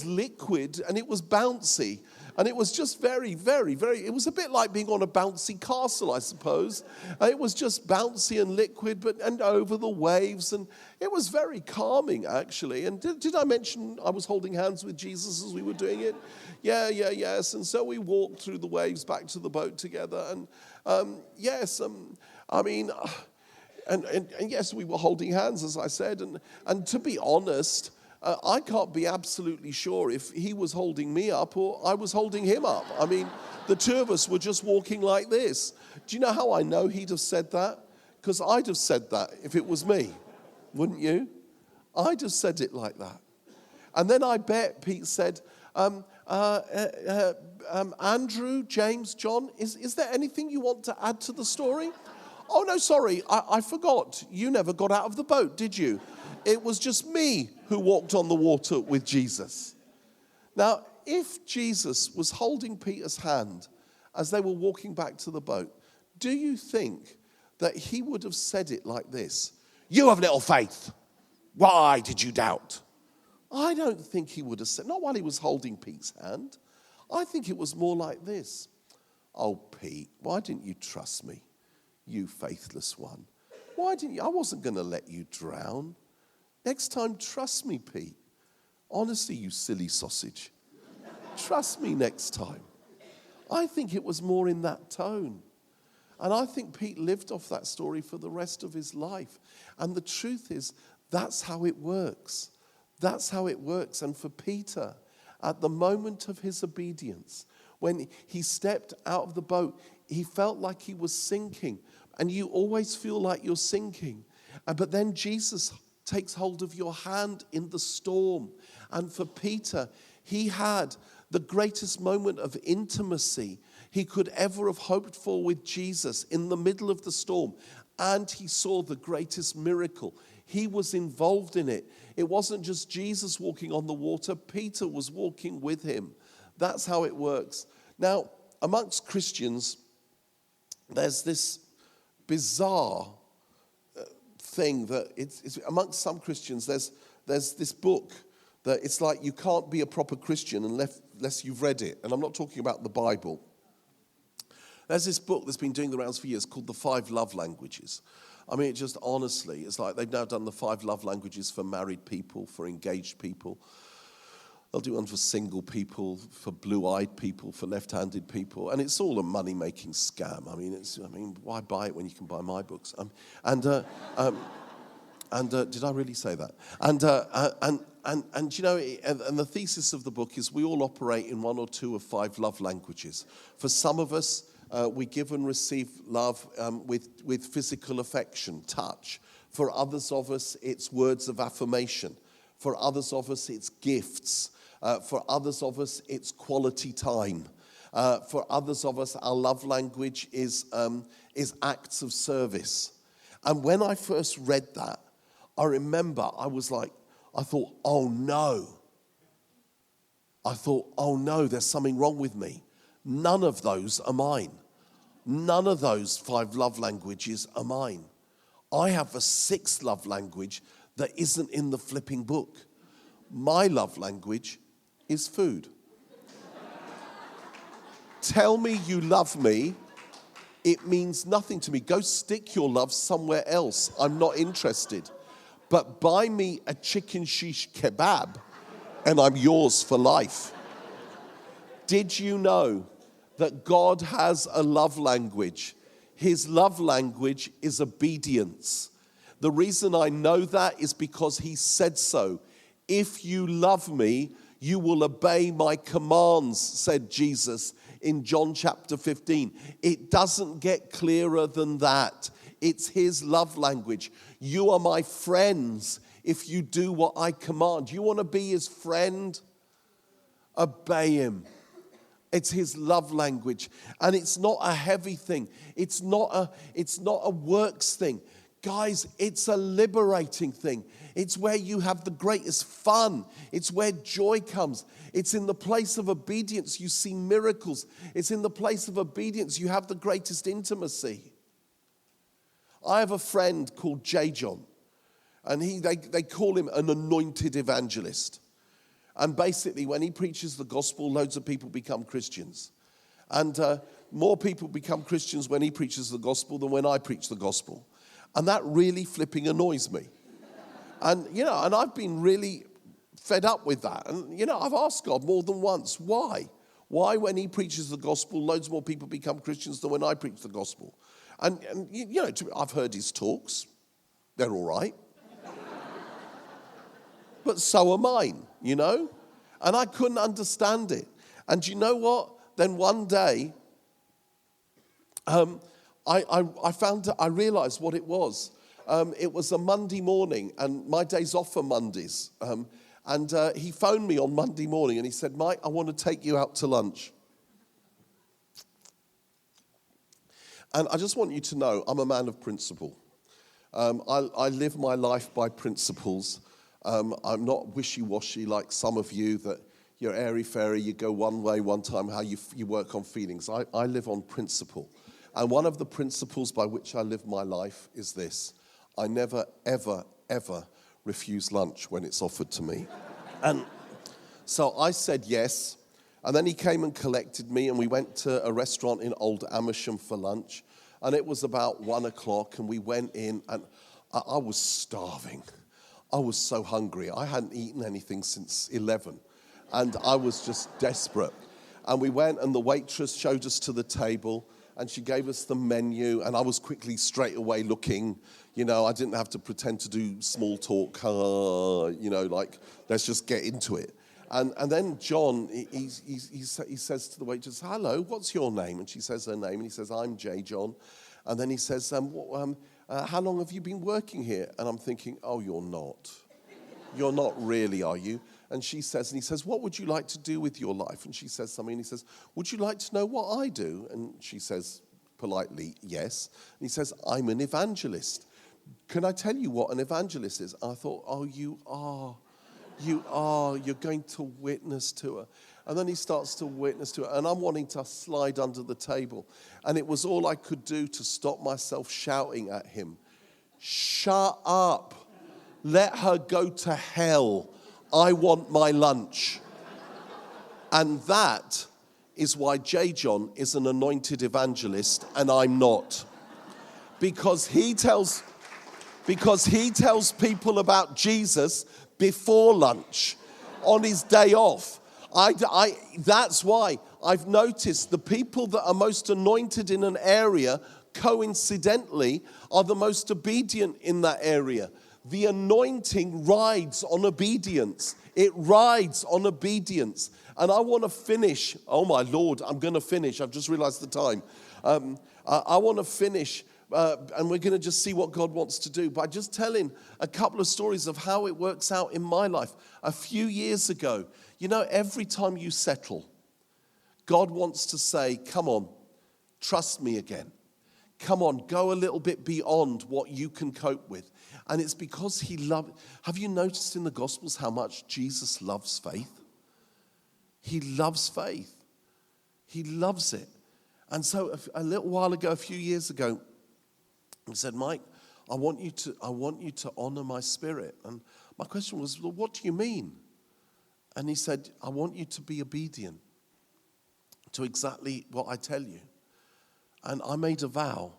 liquid and it was bouncy. And it was just very, very, very, it was a bit like being on a bouncy castle, I suppose. It was just bouncy and liquid, and over the waves. And it was very calming, actually. And did I mention I was holding hands with Jesus as we were doing it? Yes. And so we walked through the waves back to the boat together. And yes, we were holding hands, as I said. And to be honest, I can't be absolutely sure if he was holding me up or I was holding him up. I mean, the two of us were just walking like this. Do you know how I know he'd have said that? Because I'd have said that if it was me, wouldn't you? I'd have said it like that. And then I bet Pete said, Andrew, James, John, is there anything you want to add to the story? Oh, no, sorry, I forgot. You never got out of the boat, did you? It was just me who walked on the water with Jesus. Now, if Jesus was holding Peter's hand as they were walking back to the boat, do you think that he would have said it like this? "You have little faith. Why did you doubt?" I don't think he would have said, not while he was holding Pete's hand. I think it was more like this. "Oh, Pete, why didn't you trust me? You faithless one. Why didn't you? I wasn't going to let you drown. Next time, trust me, Pete. Honestly, you silly sausage. Trust me next time." I think it was more in that tone. And I think Pete lived off that story for the rest of his life. And the truth is, that's how it works. That's how it works. And for Peter, at the moment of his obedience, when he stepped out of the boat, he felt like he was sinking. and you always feel like you're sinking. But then Jesus takes hold of your hand in the storm. And for Peter, he had the greatest moment of intimacy he could ever have hoped for with Jesus in the middle of the storm. And he saw the greatest miracle. He was involved in it. It wasn't just Jesus walking on the water. Peter was walking with him. That's how it works. Now, amongst Christians, there's this bizarre thing that it's amongst some Christians, there's this book that it's like you can't be a proper Christian unless you've read it. And I'm not talking about the Bible. There's this book that's been doing the rounds for years called The 5 Love Languages. I mean, it just honestly, it's like they've now done the 5 love languages for married people, for engaged people. They'll do one for single people, for blue-eyed people, for left-handed people. And it's all a money-making scam. I mean, why buy it when you can buy my books? Did I really say that? And you know, and the thesis of the book is we all operate in 1 or 2 of 5 love languages. For some of us, we give and receive love with physical affection, touch. For others of us, it's words of affirmation. For others of us, it's gifts. For others of us, it's quality time. For others of us, our love language is acts of service. And when I first read that, I remember I thought, oh no. There's something wrong with me. None of those are mine. None of those 5 love languages are mine. I have a 6th love language that isn't in the flipping book. My love language is food. Tell me you love me, it means nothing to me. Go stick your love somewhere else. I'm not interested. But buy me a chicken shish kebab and I'm yours for life. Did you know that God has a love language? His love language is obedience. The reason I know that is because he said so. If you love me, you will obey my commands, said Jesus in John chapter 15. It doesn't get clearer than that. It's his love language. You are my friends if you do what I command. You want to be his friend? Obey him. It's his love language. And it's not a heavy thing. It's not a works thing. Guys, it's a liberating thing. It's where you have the greatest fun. It's where joy comes. It's in the place of obedience you see miracles. It's in the place of obedience you have the greatest intimacy. I have a friend called J. John, and they call him an anointed evangelist. And basically, when he preaches the gospel, loads of people become Christians. And more people become Christians when he preaches the gospel than when I preach the gospel. And that really flipping annoys me. And, you know, and I've been really fed up with that. And, you know, I've asked God more than once, why? Why, when he preaches the gospel, loads more people become Christians than when I preach the gospel? And you know, I've heard his talks. They're all right. But so are mine, you know? And I couldn't understand it. And you know what? Then one day, I realized what it was. It was a Monday morning, and my day's off for Mondays. And he phoned me on Monday morning, and he said, Mike, I want to take you out to lunch. And I just want you to know, I'm a man of principle. I live my life by principles. I'm not wishy-washy like some of you, that you're airy-fairy, you go one way one time, how you work on feelings. I live on principle. And one of the principles by which I live my life is this. I never, ever, ever refuse lunch when it's offered to me. And so I said yes. And then he came and collected me, and we went to a restaurant in Old Amersham for lunch. And it was about 1 o'clock, and we went in, and I was starving. I was so hungry. I hadn't eaten anything since 11, and I was just desperate. And we went, and the waitress showed us to the table, and she gave us the menu, and I was quickly straight away looking. You know, I didn't have to pretend to do small talk, you know, like, let's just get into it. And then John, he says to the waitress, hello, what's your name? And she says her name, and he says, I'm J. John. And then he says, how long have you been working here? And I'm thinking, oh, you're not. You're not really, are you? And he says, what would you like to do with your life? And she says something, and he says, would you like to know what I do? And she says politely, yes. And he says, I'm an evangelist. Can I tell you what an evangelist is? I thought, oh, you are. You're going to witness to her. And then he starts to witness to her. And I'm wanting to slide under the table. And it was all I could do to stop myself shouting at him. Shut up. Let her go to hell. I want my lunch. And that is why J. John is an anointed evangelist and I'm not. Because he tells people about Jesus before lunch, on his day off. That's why I've noticed the people that are most anointed in an area, coincidentally, are the most obedient in that area. The anointing rides on obedience. It rides on obedience. And I want to finish. Oh, my Lord, I'm going to finish. I've just realized the time. I want to finish, and we're going to just see what God wants to do by just telling a couple of stories of how it works out in my life. A few years ago, every time you settle, God wants to say, come on, trust me again. Come on, go a little bit beyond what you can cope with. And it's because he loves. Have you noticed in the Gospels how much Jesus loves faith? He loves faith. He loves it. And so a little while ago, a few years ago, he said, Mike, I want you to honor my spirit. And my question was, well, what do you mean? And he said, I want you to be obedient to exactly what I tell you. And I made a vow.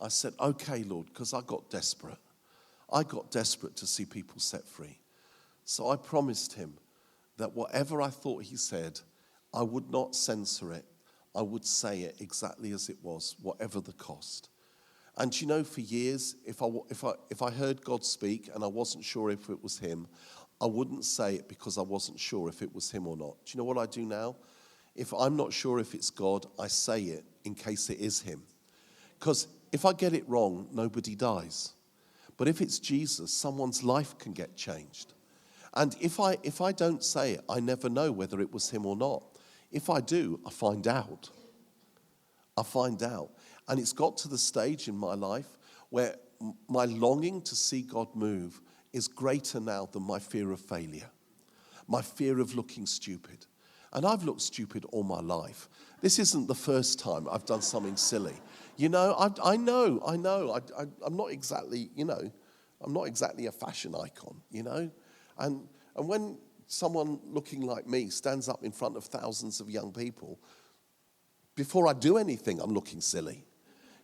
I said, okay, Lord, because I got desperate. I got desperate to see people set free. So I promised him that whatever I thought he said, I would not censor it. I would say it exactly as it was, whatever the cost. And for years, if I heard God speak and I wasn't sure if it was him, I wouldn't say it because I wasn't sure if it was him or not. Do you know what I do now? If I'm not sure if it's God, I say it in case it is him. Because if I get it wrong, nobody dies. But if it's Jesus, someone's life can get changed. And if I don't say it, I never know whether it was him or not. If I do, I find out. And it's got to the stage in my life where my longing to see God move is greater now than my fear of failure, my fear of looking stupid. And I've looked stupid all my life. This isn't the first time I've done something silly. I know. I'm not exactly, I'm not exactly a fashion icon, And when someone looking like me stands up in front of thousands of young people, before I do anything, I'm looking silly,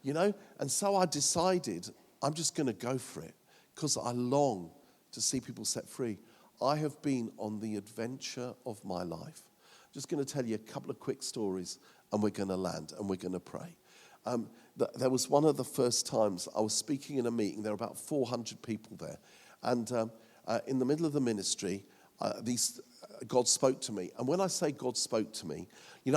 And so I decided I'm just going to go for it because I long to see people set free. I have been on the adventure of my life. Just going to tell you a couple of quick stories and we're going to land and we're going to pray. There was one of the first times I was speaking in a meeting. There were about 400 people there. And in the middle of the ministry, God spoke to me. And when I say God spoke to me,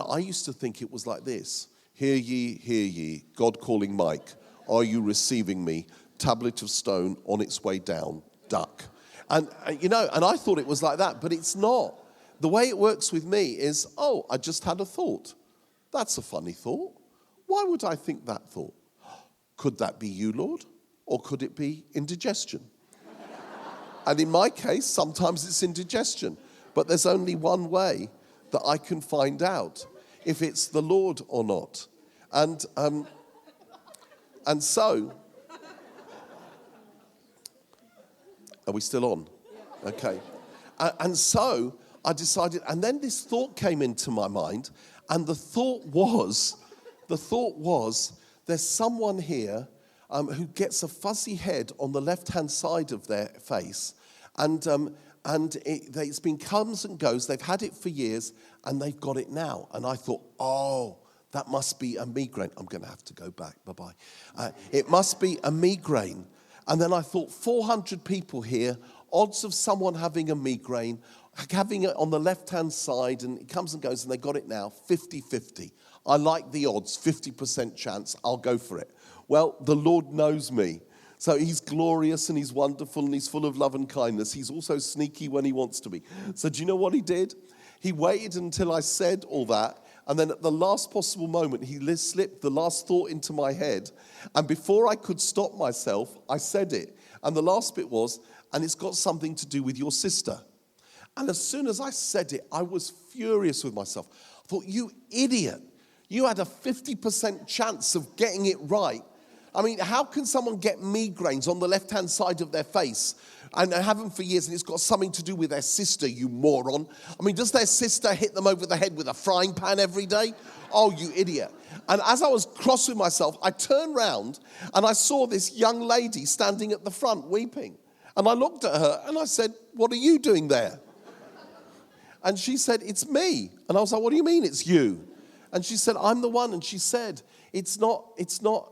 I used to think it was like this. Hear ye, God calling Mike. Are you receiving me? Tablet of stone on its way down, duck. And I thought it was like that, but it's not. The way it works with me is, I just had a thought. That's a funny thought. Why would I think that thought? Could that be you, Lord? Or could it be indigestion? And in my case, sometimes it's indigestion. But there's only one way that I can find out if it's the Lord or not. And so, are we still on? Okay. And so I decided, and then this thought came into my mind, and the thought was, there's someone here who gets a fuzzy head on the left-hand side of their face, and it's been comes and goes. They've had it for years, and they've got it now. And I thought, that must be a migraine. I'm going to have to go back. Bye-bye. It must be a migraine. And then I thought, 400 people here, odds of someone having a migraine having it on the left-hand side, and it comes and goes, and they got it now, 50-50. I like the odds, 50% chance, I'll go for it. Well, the Lord knows me. So he's glorious and he's wonderful and he's full of love and kindness. He's also sneaky when he wants to be. So do you know what he did? He waited until I said all that, and then at the last possible moment, he slipped the last thought into my head. And before I could stop myself, I said it. And the last bit was, and it's got something to do with your sister. And as soon as I said it, I was furious with myself. I thought, you idiot. You had a 50% chance of getting it right. I mean, how can someone get migraines on the left-hand side of their face and have them for years, and it's got something to do with their sister, you moron? I mean, does their sister hit them over the head with a frying pan every day? Oh, you idiot. And as I was cross with myself, I turned round and I saw this young lady standing at the front weeping. And I looked at her and I said, what are you doing there? And she said, it's me. And I was like, what do you mean it's you? And she said, I'm the one. And she said, it's not.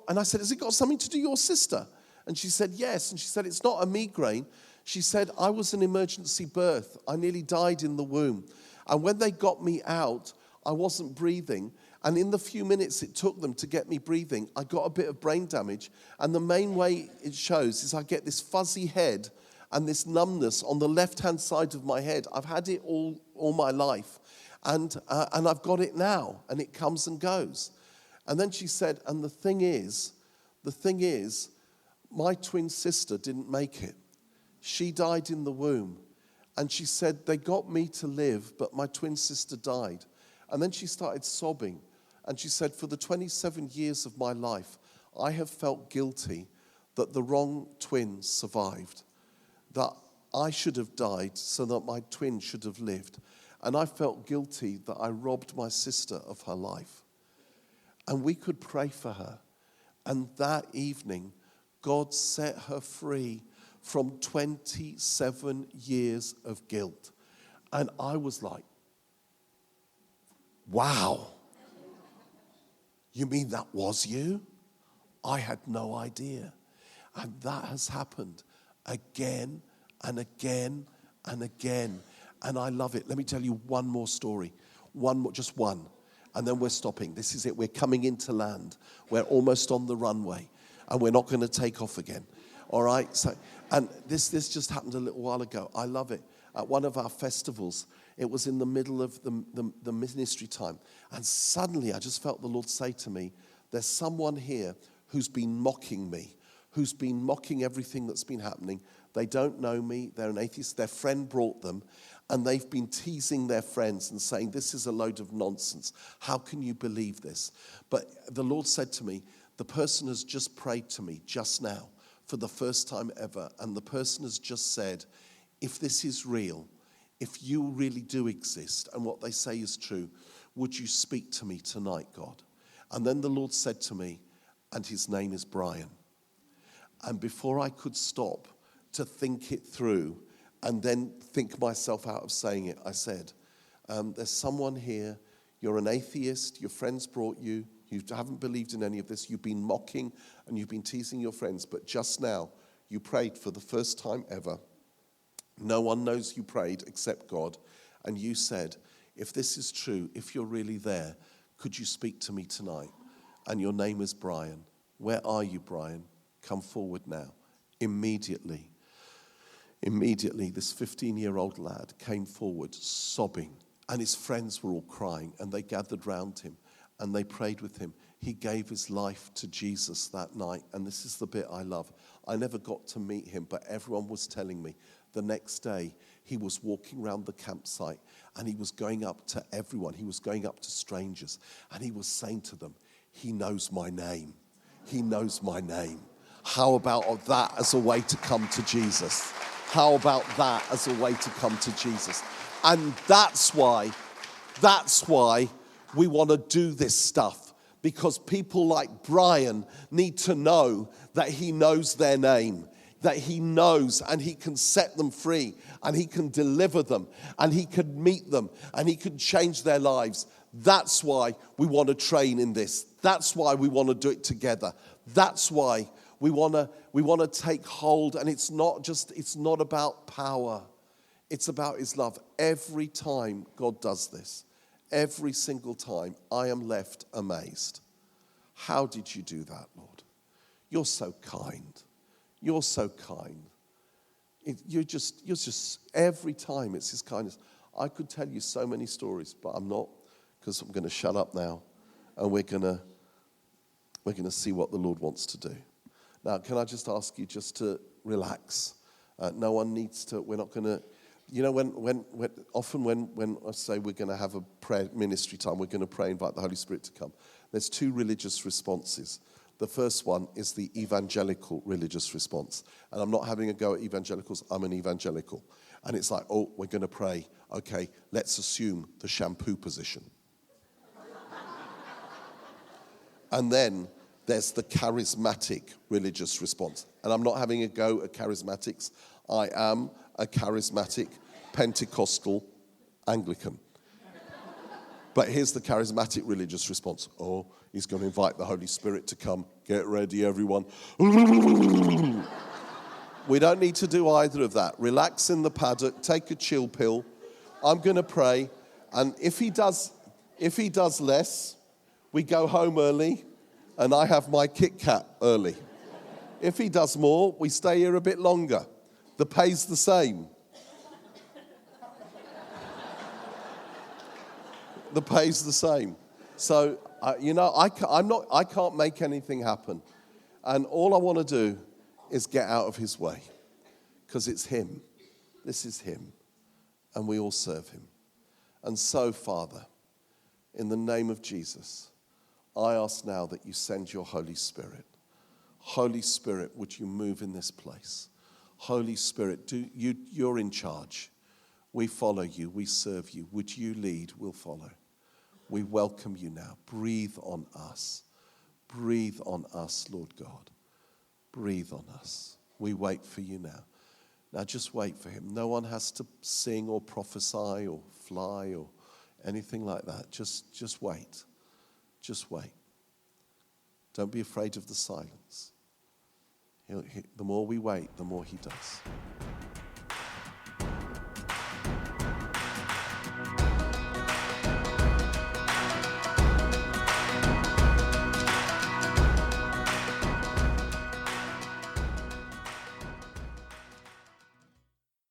And I said, has it got something to do with your sister? And she said, yes. And she said, it's not a migraine. She said, I was an emergency birth. I nearly died in the womb. And when they got me out, I wasn't breathing. And in the few minutes it took them to get me breathing, I got a bit of brain damage. And the main way it shows is I get this fuzzy head and this numbness on the left-hand side of my head. I've had it all my life. And I've got it now. And it comes and goes. And then she said, and the thing is, my twin sister didn't make it. She died in the womb. And she said, they got me to live, but my twin sister died. And then she started sobbing. And she said, for the 27 years of my life, I have felt guilty that the wrong twin survived. That I should have died so that my twin should have lived. And I felt guilty that I robbed my sister of her life. And we could pray for her. And that evening, God set her free from 27 years of guilt. And I was like, wow. You mean that was you? I had no idea. And that has happened again and again and again. And I love it. Let me tell you one more story. Just one. And then we're stopping. This is it. We're coming into land. We're almost on the runway. And we're not going to take off again. All right? So, and this just happened a little while ago. I love it. At one of our festivals, it was in the middle of the ministry time. And suddenly I just felt the Lord say to me, there's someone here who's been mocking me, who's been mocking everything that's been happening. They don't know me. They're an atheist. Their friend brought them. And they've been teasing their friends and saying, this is a load of nonsense. How can you believe this? But the Lord said to me, the person has just prayed to me just now for the first time ever. And the person has just said, if this is real, if you really do exist and what they say is true, would you speak to me tonight, God? And then the Lord said to me, and his name is Brian. And before I could stop to think it through and then think myself out of saying it, I said, there's someone here, you're an atheist, your friends brought you, you haven't believed in any of this, you've been mocking and you've been teasing your friends, but just now you prayed for the first time ever. No one knows you prayed except God, and you said, if this is true, if you're really there, could you speak to me tonight? And your name is Brian. Where are you, Brian? Come forward now. Immediately, this 15-year-old lad came forward sobbing, and his friends were all crying, and they gathered round him, and they prayed with him. He gave his life to Jesus that night, and this is the bit I love. I never got to meet him, but everyone was telling me the next day he was walking around the campsite, and he was going up to everyone. He was going up to strangers, and he was saying to them, he knows my name. He knows my name. How about that as a way to come to Jesus? How about that as a way to come to Jesus? And that's why we want to do this stuff, because people like Brian need to know that he knows their name, that he knows, and he can set them free, and he can deliver them, and he can meet them, and he can change their lives. That's why we want to train in this. That's why we want to do it together. That's why we want to take hold. And it's not about power. It's about his love. Every time God does this, every single time, I am left amazed. How did you do that, Lord? You're so kind. You're so kind. You're just, every time it's his kindness. I could tell you so many stories, but I'm not, because I'm going to shut up now, and we're going to see what the Lord wants to do. Now, can I just ask you just to relax? No one needs to, we're not going to, you know, when I say we're going to have a prayer ministry time, we're going to pray, invite the Holy Spirit to come. There's two religious responses. The first one is the evangelical religious response. And I'm not having a go at evangelicals, I'm an evangelical. And it's like, oh, we're going to pray. Okay, let's assume the shampoo position. And then there's the charismatic religious response. And I'm not having a go at charismatics. I am a charismatic Pentecostal Anglican. But here's the charismatic religious response. Oh, he's going to invite the Holy Spirit to come. Get ready, everyone. We don't need to do either of that. Relax in the paddock. Take a chill pill. I'm going to pray. And if he does less, we go home early, and I have my Kit Kat early. If he does more, we stay here a bit longer. The pay's the same. The pay's the same. So, I can't make anything happen. And all I want to do is get out of his way. Because it's him. This is him. And we all serve him. And so, Father, in the name of Jesus, I ask now that you send your Holy Spirit. Holy Spirit, would you move in this place? Holy Spirit, you're in charge. We follow you. We serve you. Would you lead? We'll follow. We welcome you now. Breathe on us. Breathe on us, Lord God. Breathe on us. We wait for you now. Now just wait for him. No one has to sing or prophesy or fly or anything like that. Just wait. Just wait. Don't be afraid of the silence. The more we wait, the more he does.